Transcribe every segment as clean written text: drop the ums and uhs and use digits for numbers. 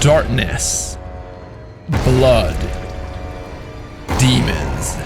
darkness, blood, demons.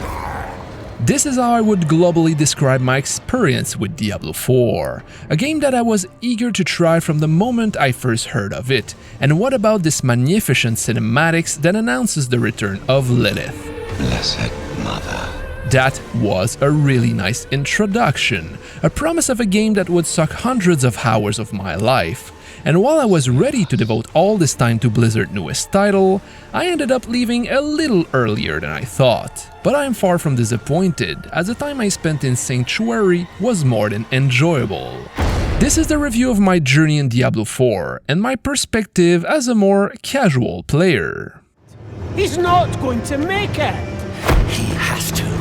This is how I would globally describe my experience with Diablo 4, a game that I was eager to try from the moment I first heard of it. And what about this magnificent cinematics that announces the return of Lilith? Blessed Mother. That was a really nice introduction, a promise of a game that would suck hundreds of hours of my life. And while I was ready to devote all this time to Blizzard's newest title, I ended up leaving a little earlier than I thought. But I am far from disappointed, as the time I spent in Sanctuary was more than enjoyable. This is the review of my journey in Diablo 4, and my perspective as a more casual player. He's not going to make it! He has to.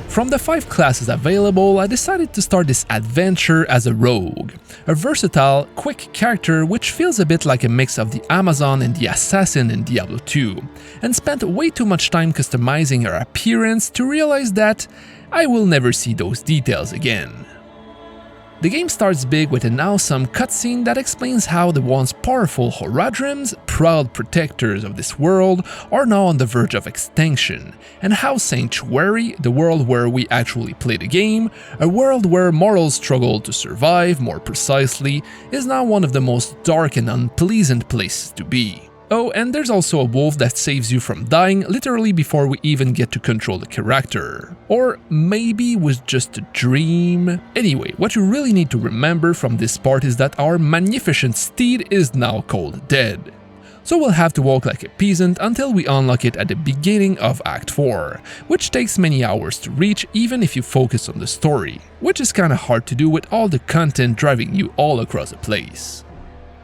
From the 5 classes available, I decided to start this adventure as a rogue, a versatile, quick character which feels a bit like a mix of the Amazon and the Assassin in Diablo 2, and spent way too much time customizing her appearance to realize that I will never see those details again. The game starts big with an awesome cutscene that explains how the once powerful Horadrims, proud protectors of this world, are now on the verge of extinction, and how Sanctuary, the world where we actually play the game, a world where mortals struggle to survive, more precisely, is now one of the most dark and unpleasant places to be. Oh, and there's also a wolf that saves you from dying literally before we even get to control the character. Or maybe it was just a dream? Anyway, what you really need to remember from this part is that our magnificent steed is now cold dead. So we'll have to walk like a peasant until we unlock it at the beginning of Act 4, which takes many hours to reach even if you focus on the story, which is kinda hard to do with all the content driving you all across the place.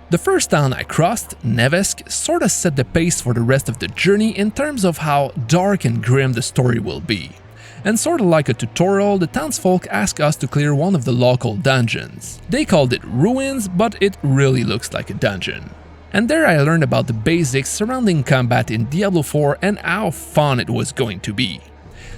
The first town I crossed, Nevesk, sorta set the pace for the rest of the journey in terms of how dark and grim the story will be. And sorta like a tutorial, the townsfolk ask us to clear one of the local dungeons. They called it Ruins, but it really looks like a dungeon. And there I learned about the basics surrounding combat in Diablo 4 and how fun it was going to be.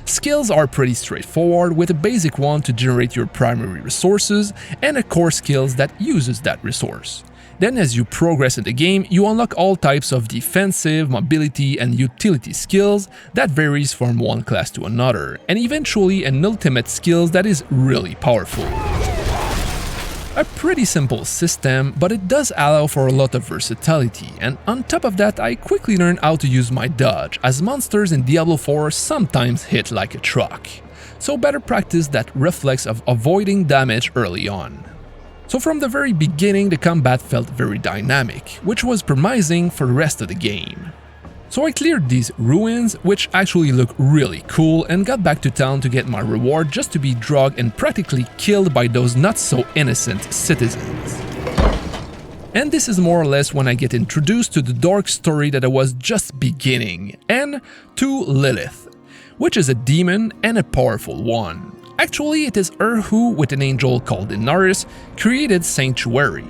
Skills are pretty straightforward, with a basic one to generate your primary resources and a core skills that uses that resource. Then as you progress in the game, you unlock all types of defensive, mobility and utility skills that varies from one class to another, and eventually an ultimate skill that is really powerful. A pretty simple system, but it does allow for a lot of versatility, and on top of that I quickly learned how to use my dodge, as monsters in Diablo 4 sometimes hit like a truck. So better practice that reflex of avoiding damage early on. So from the very beginning the combat felt very dynamic, which was promising for the rest of the game. So I cleared these ruins, which actually look really cool, and got back to town to get my reward just to be drugged and practically killed by those not so innocent citizens. And this is more or less when I get introduced to the dark story that I was just beginning, and to Lilith, which is a demon and a powerful one. Actually, it is her who, with an angel called Inaris, created Sanctuary.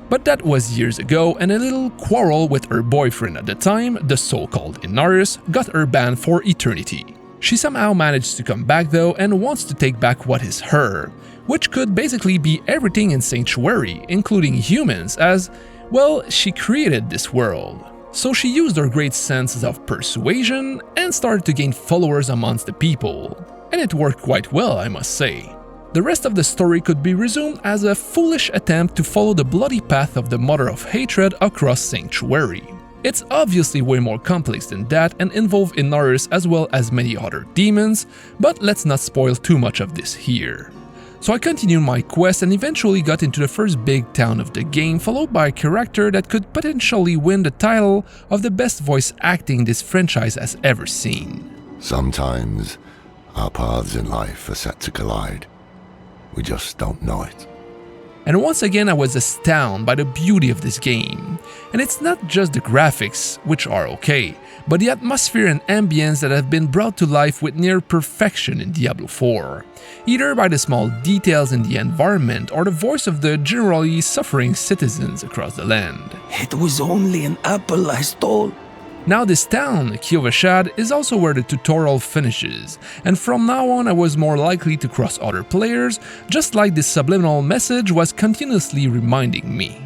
But that was years ago, and a little quarrel with her boyfriend at the time, the so-called Inaris, got her banned for eternity. She somehow managed to come back though and wants to take back what is her, which could basically be everything in Sanctuary, including humans, as, well, she created this world. So she used her great sense of persuasion and started to gain followers amongst the people. And it worked quite well, I must say. The rest of the story could be resumed as a foolish attempt to follow the bloody path of the Mother of Hatred across Sanctuary. It's obviously way more complex than that and involve Inaris as well as many other demons, but let's not spoil too much of this here. So I continued my quest and eventually got into the first big town of the game, followed by a character that could potentially win the title of the best voice acting this franchise has ever seen. Sometimes our paths in life are set to collide. We just don't know it. And once again I was astounded by the beauty of this game. And it's not just the graphics, which are okay, but the atmosphere and ambience that have been brought to life with near perfection in Diablo 4. Either by the small details in the environment or the voice of the generally suffering citizens across the land. It was only an apple I stole. Now this town, Kiovashad, is also where the tutorial finishes, and from now on I was more likely to cross other players, just like this subliminal message was continuously reminding me.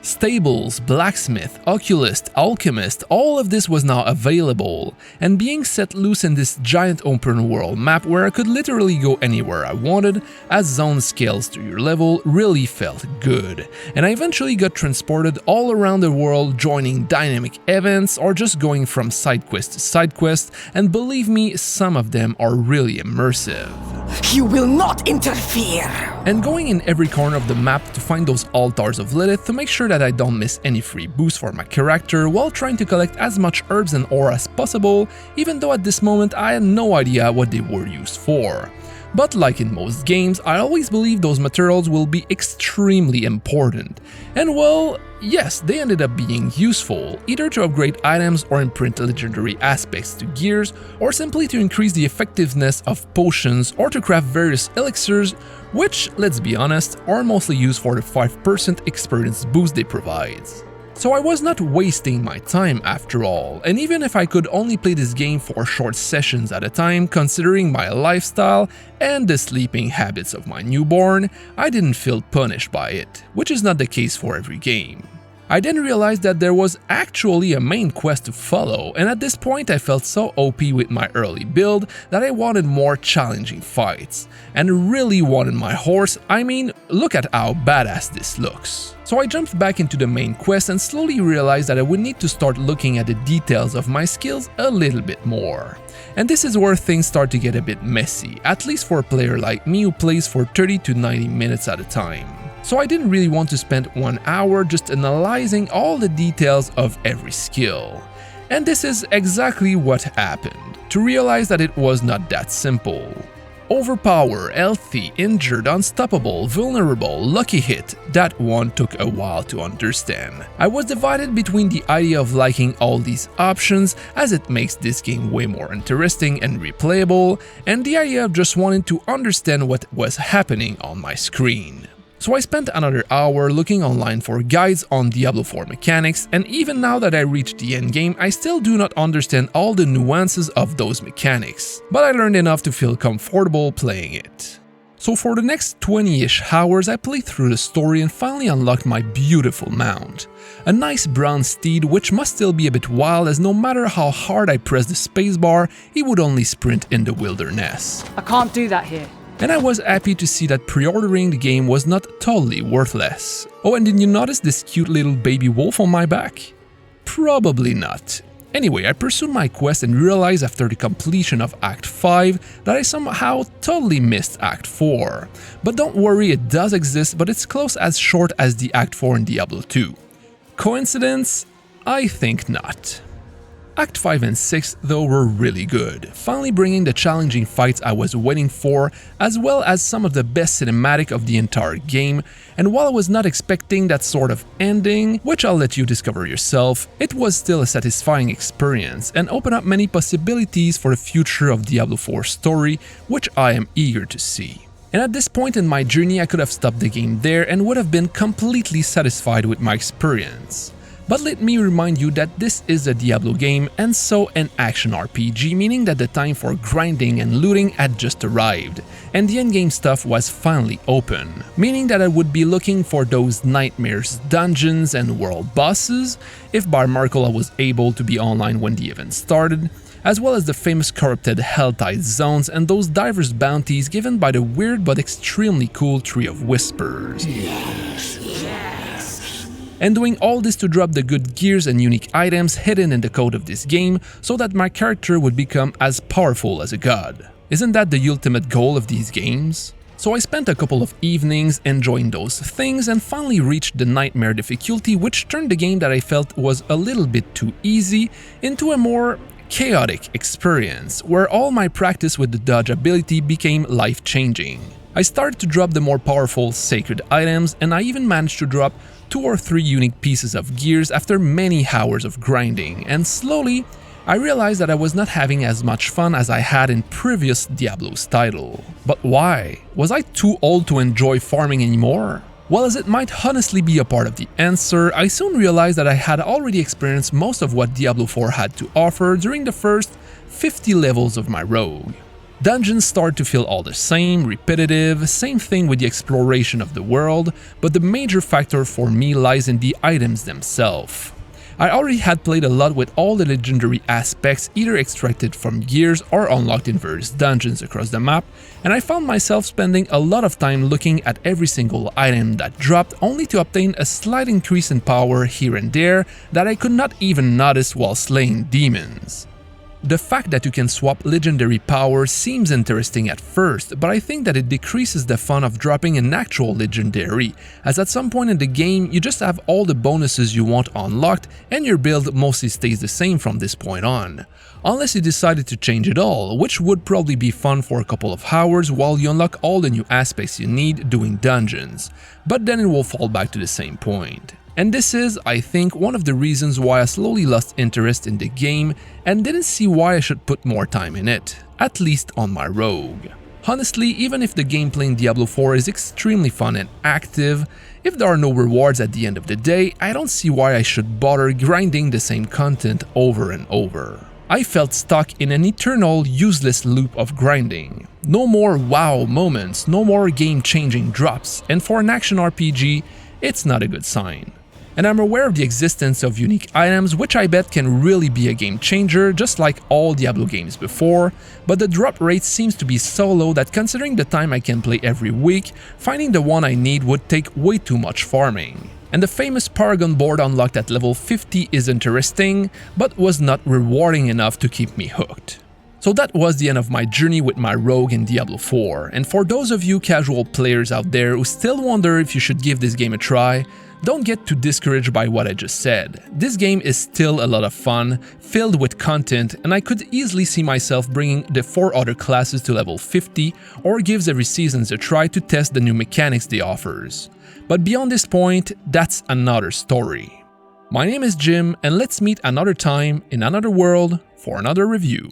Stables, blacksmith, oculist, alchemist, all of this was now available, and being set loose in this giant open world map where I could literally go anywhere I wanted, as zone scales to your level, really felt good. And I eventually got transported all around the world, joining dynamic events or just going from side quest to side quest, and believe me, some of them are really immersive. You will not interfere! And going in every corner of the map to find those altars of Lilith to make sure that I don't miss any free boosts for my character while trying to collect as much herbs and ore as possible, even though at this moment I had no idea what they were used for. But like in most games, I always believe those materials will be extremely important. And well, yes, they ended up being useful, either to upgrade items or imprint legendary aspects to gears, or simply to increase the effectiveness of potions or to craft various elixirs, which, let's be honest, are mostly used for the 5% experience boost they provide. So I was not wasting my time after all, and even if I could only play this game for short sessions at a time, considering my lifestyle and the sleeping habits of my newborn, I didn't feel punished by it, which is not the case for every game. I then realized that there was actually a main quest to follow, and at this point I felt so OP with my early build that I wanted more challenging fights, and really wanted my horse. I mean, look at how badass this looks. So I jumped back into the main quest and slowly realized that I would need to start looking at the details of my skills a little bit more. And this is where things start to get a bit messy, at least for a player like me who plays for 30 to 90 minutes at a time. So I didn't really want to spend 1 hour just analyzing all the details of every skill. And this is exactly what happened, to realize that it was not that simple. Overpower, healthy, injured, unstoppable, vulnerable, lucky hit, that one took a while to understand. I was divided between the idea of liking all these options as it makes this game way more interesting and replayable, and the idea of just wanting to understand what was happening on my screen. So I spent another hour looking online for guides on Diablo 4 mechanics, and even now that I reached the endgame, I still do not understand all the nuances of those mechanics, but I learned enough to feel comfortable playing it. So for the next 20-ish hours, I played through the story and finally unlocked my beautiful mount. A nice brown steed which must still be a bit wild, as no matter how hard I pressed the spacebar, he would only sprint in the wilderness. I can't do that here. And I was happy to see that pre-ordering the game was not totally worthless. Oh, and did you notice this cute little baby wolf on my back? Probably not. Anyway, I pursued my quest and realized after the completion of Act 5 that I somehow totally missed Act 4. But don't worry, it does exist, but it's close as short as the Act 4 in Diablo 2. Coincidence? I think not. Act 5 and 6 though were really good, finally bringing the challenging fights I was waiting for, as well as some of the best cinematic of the entire game, and while I was not expecting that sort of ending, which I'll let you discover yourself, it was still a satisfying experience and opened up many possibilities for the future of Diablo 4's story, which I am eager to see. And at this point in my journey I could have stopped the game there and would have been completely satisfied with my experience. But let me remind you that this is a Diablo game and so an action RPG, meaning that the time for grinding and looting had just arrived, and the endgame stuff was finally open, meaning that I would be looking for those nightmares, dungeons and world bosses, if by miracle I was able to be online when the event started, as well as the famous corrupted Helltide zones and those diverse bounties given by the weird but extremely cool Tree of Whispers. And doing all this to drop the good gears and unique items hidden in the code of this game so that my character would become as powerful as a god. Isn't that the ultimate goal of these games? So I spent a couple of evenings enjoying those things and finally reached the nightmare difficulty, which turned the game that I felt was a little bit too easy into a more chaotic experience, where all my practice with the dodge ability became life-changing. I started to drop the more powerful sacred items, and I even managed to drop 2 or 3 unique pieces of gears after many hours of grinding, and slowly I realized that I was not having as much fun as I had in previous Diablo's title. But why? Was I too old to enjoy farming anymore? Well, as it might honestly be a part of the answer, I soon realized that I had already experienced most of what Diablo 4 had to offer during the first 50 levels of my rogue. Dungeons start to feel all the same, repetitive, same thing with the exploration of the world, but the major factor for me lies in the items themselves. I already had played a lot with all the legendary aspects either extracted from gears or unlocked in various dungeons across the map, and I found myself spending a lot of time looking at every single item that dropped only to obtain a slight increase in power here and there that I could not even notice while slaying demons. The fact that you can swap legendary power seems interesting at first, but I think that it decreases the fun of dropping an actual legendary, as at some point in the game you just have all the bonuses you want unlocked and your build mostly stays the same from this point on. Unless you decided to change it all, which would probably be fun for a couple of hours while you unlock all the new aspects you need doing dungeons, but then it will fall back to the same point. And this is, I think, one of the reasons why I slowly lost interest in the game and didn't see why I should put more time in it, at least on my rogue. Honestly, even if the gameplay in Diablo 4 is extremely fun and active, if there are no rewards at the end of the day, I don't see why I should bother grinding the same content over and over. I felt stuck in an eternal, useless loop of grinding. No more wow moments, no more game-changing drops, and for an action RPG, it's not a good sign. And I'm aware of the existence of unique items, which I bet can really be a game changer, just like all Diablo games before, but the drop rate seems to be so low that considering the time I can play every week, finding the one I need would take way too much farming. And the famous Paragon board unlocked at level 50 is interesting, but was not rewarding enough to keep me hooked. So that was the end of my journey with my rogue in Diablo 4, and for those of you casual players out there who still wonder if you should give this game a try, don't get too discouraged by what I just said. This game is still a lot of fun, filled with content, and I could easily see myself bringing the 4 other classes to level 50 or gives every season a try to test the new mechanics they offers. But beyond this point, that's another story. My name is Jim, and let's meet another time in another world for another review.